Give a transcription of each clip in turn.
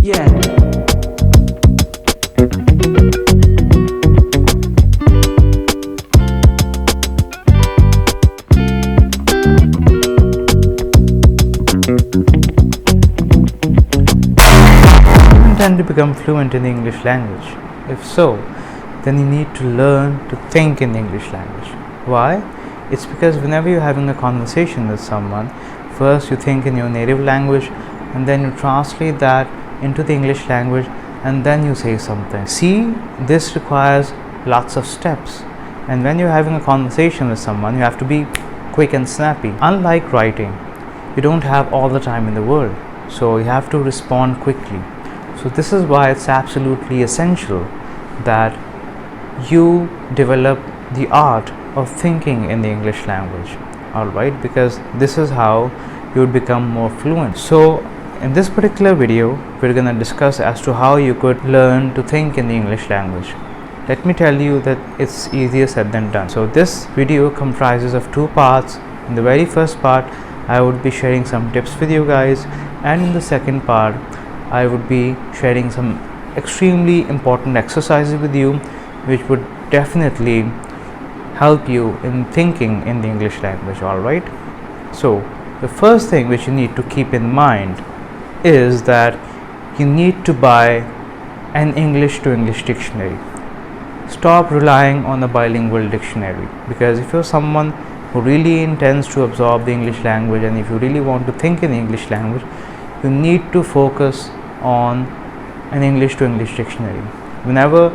Yeah. Intend to become fluent in the English language? If so, then you need to learn to think in the English language. Why? It's because whenever you're having a conversation with someone, first you think in your native language and then you translate that into the English language and then you say something. See, this requires lots of steps, and when you're having a conversation with someone, you have to be quick and snappy. Unlike writing, you don't have all the time in the world, so you have to respond quickly. So this is why it's absolutely essential that you develop the art of thinking in the English language, alright, because this is how you would become more fluent. So in this particular video, we're going to discuss as to how you could learn to think in the English language. Let me tell you that it's easier said than done. So this video comprises of two parts. In the very first part, I would be sharing some tips with you guys, and in the second part, I would be sharing some extremely important exercises with you which would definitely help you in thinking in the English language, alright? So the first thing which you need to keep in mind is that you need to buy an English to English dictionary. Stop relying on a bilingual dictionary, because if you're someone who really intends to absorb the English language and if you really want to think in the English language, you need to focus on an English to English dictionary. Whenever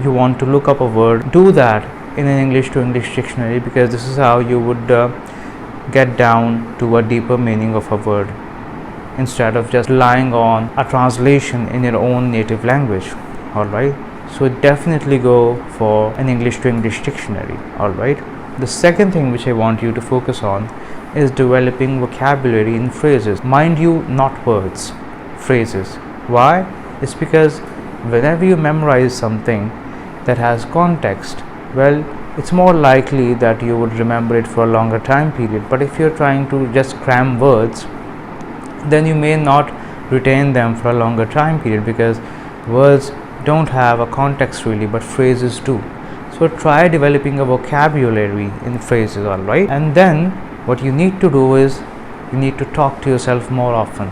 you want to look up a word, do that in an English to English dictionary, because this is how you would get down to a deeper meaning of a word instead of just relying on a translation in your own native language, alright? So definitely go for an English to English dictionary, alright? The second thing which I want you to focus on is developing vocabulary in phrases. Mind you, not words, phrases. Why? It's because whenever you memorize something that has context, well, it's more likely that you would remember it for a longer time period. But if you're trying to just cram words, then you may not retain them for a longer time period, because words don't have a context really, but phrases do. So try developing a vocabulary in phrases, alright? And then what you need to do is you need to talk to yourself more often.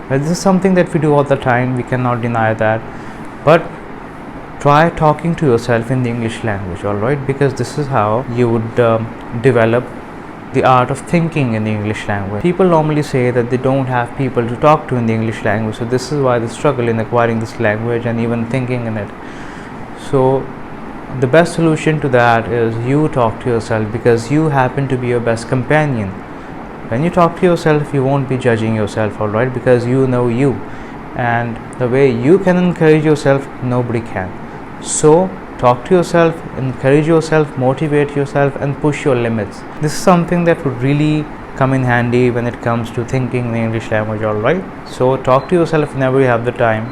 Well, this is something that we do all the time, we cannot deny that, but try talking to yourself in the English language, alright, because this is how you would develop the art of thinking in the English language. People normally say that they don't have people to talk to in the English language, so this is why they struggle in acquiring this language and even thinking in it. So the best solution to that is you talk to yourself, because you happen to be your best companion. When you talk to yourself, you won't be judging yourself, alright, because you know you, and the way you can encourage yourself, nobody can. So talk to yourself, encourage yourself, motivate yourself, and push your limits. This is something that would really come in handy when it comes to thinking in the English language, alright? So talk to yourself whenever you have the time.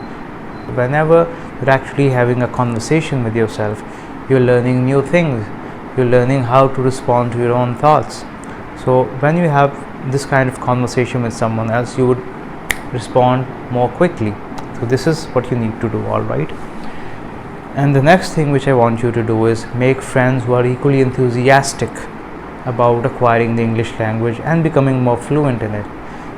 Whenever you're actually having a conversation with yourself, you're learning new things, you're learning how to respond to your own thoughts. So when you have this kind of conversation with someone else, you would respond more quickly. So this is what you need to do, alright? And the next thing which I want you to do is make friends who are equally enthusiastic about acquiring the English language and becoming more fluent in it.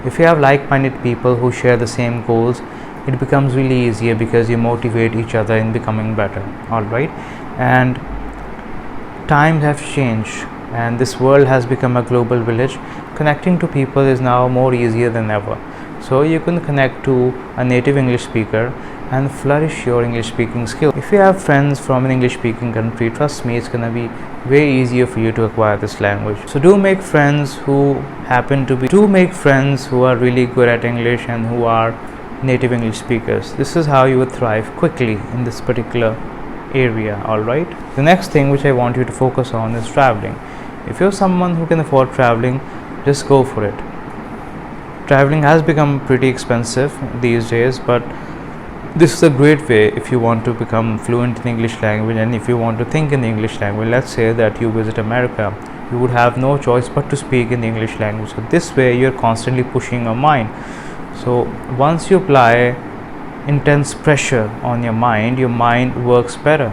If you have like-minded people who share the same goals, it becomes really easier, because you motivate each other in becoming better, alright? And times have changed, and this world has become a global village. Connecting to people is now more easier than ever. So you can connect to a native English speaker and flourish your English speaking skill. If you have friends from an English speaking country, trust me, it's gonna be way easier for you to acquire this language. So do make friends who are really good at English and who are native English speakers. This is how you would thrive quickly in this particular area, alright? The next thing which I want you to focus on is traveling. If you're someone who can afford traveling, just go for it. Traveling has become pretty expensive these days, but this is a great way if you want to become fluent in English language and if you want to think in the English language. Let's say that you visit America, you would have no choice but to speak in the English language. So this way you're constantly pushing your mind. So once you apply intense pressure on your mind works better.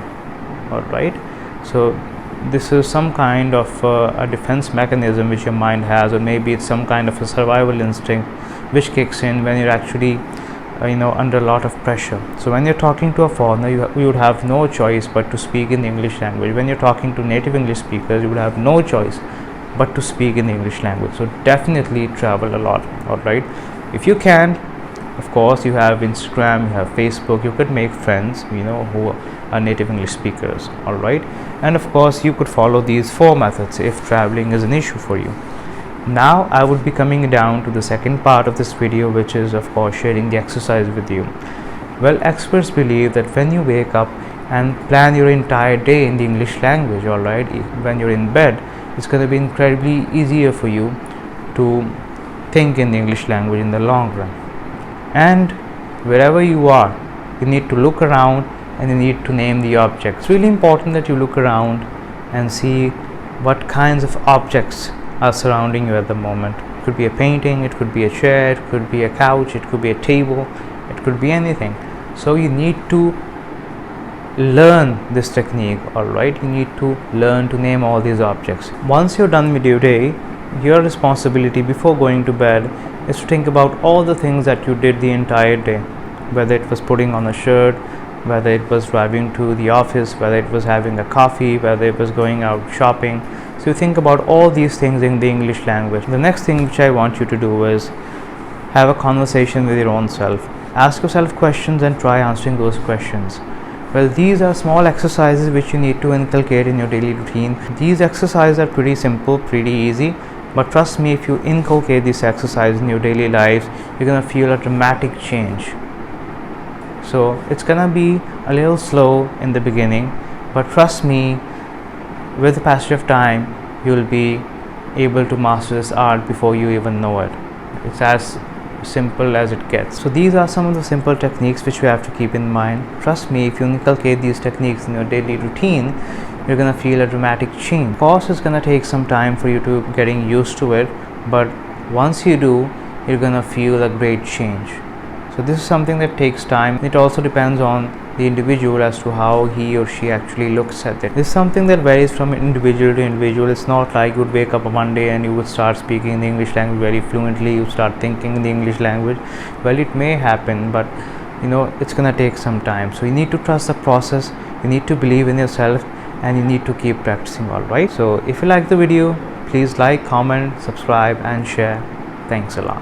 Alright, so this is some kind of a defense mechanism which your mind has, or maybe it's some kind of a survival instinct which kicks in when you're actually under a lot of pressure. So when you're talking to a foreigner, you would have no choice but to speak in the English language. When you're talking to native English speakers, you would have no choice but to speak in the English language. So definitely travel a lot. Alright, if you can, of course, you have Instagram, you have Facebook, you could make friends who are native English speakers. Alright, and of course you could follow these 4 methods if traveling is an issue for you. Now I would be coming down to the second part of this video, which is of course sharing the exercise with you. Well, experts believe that when you wake up and plan your entire day in the English language, alright, when you're in bed, it's going to be incredibly easier for you to think in the English language in the long run. And wherever you are, you need to look around and you need to name the objects. It's really important that you look around and see what kinds of objects are surrounding you at the moment. It could be a painting, it could be a chair, it could be a couch, it could be a table, it could be anything. So you need to learn this technique. Alright, you need to learn to name all these objects. Once you're done with your day, your responsibility before going to bed is to think about all the things that you did the entire day, whether it was putting on a shirt, whether it was driving to the office, whether it was having a coffee, whether it was going out shopping. So you think about all these things in the English language. The next thing which I want you to do is have a conversation with your own self. Ask yourself questions and try answering those questions. Well, these are small exercises which you need to inculcate in your daily routine. These exercises are pretty simple, pretty easy, but trust me, if you inculcate this exercise in your daily lives, you're gonna feel a dramatic change. So it's gonna be a little slow in the beginning, but trust me, with the passage of time, you'll be able to master this art before you even know it. It's as simple as it gets. So these are some of the simple techniques which you have to keep in mind. Trust me, if you inculcate these techniques in your daily routine, you're gonna feel a dramatic change. Of course, it's gonna take some time for you to getting used to it, but once you do, you're gonna feel a great change. So this is something that takes time. It also depends on the individual as to how he or she actually looks at it. This is something that varies from individual to individual. It's not like you would wake up on Monday and you would start speaking the English language very fluently, you start thinking in the English language. Well, it may happen, but it's gonna take some time. So you need to trust the process, you need to believe in yourself, and you need to keep practicing. Alright, so if you like the video, please like, comment, subscribe and share. Thanks a lot.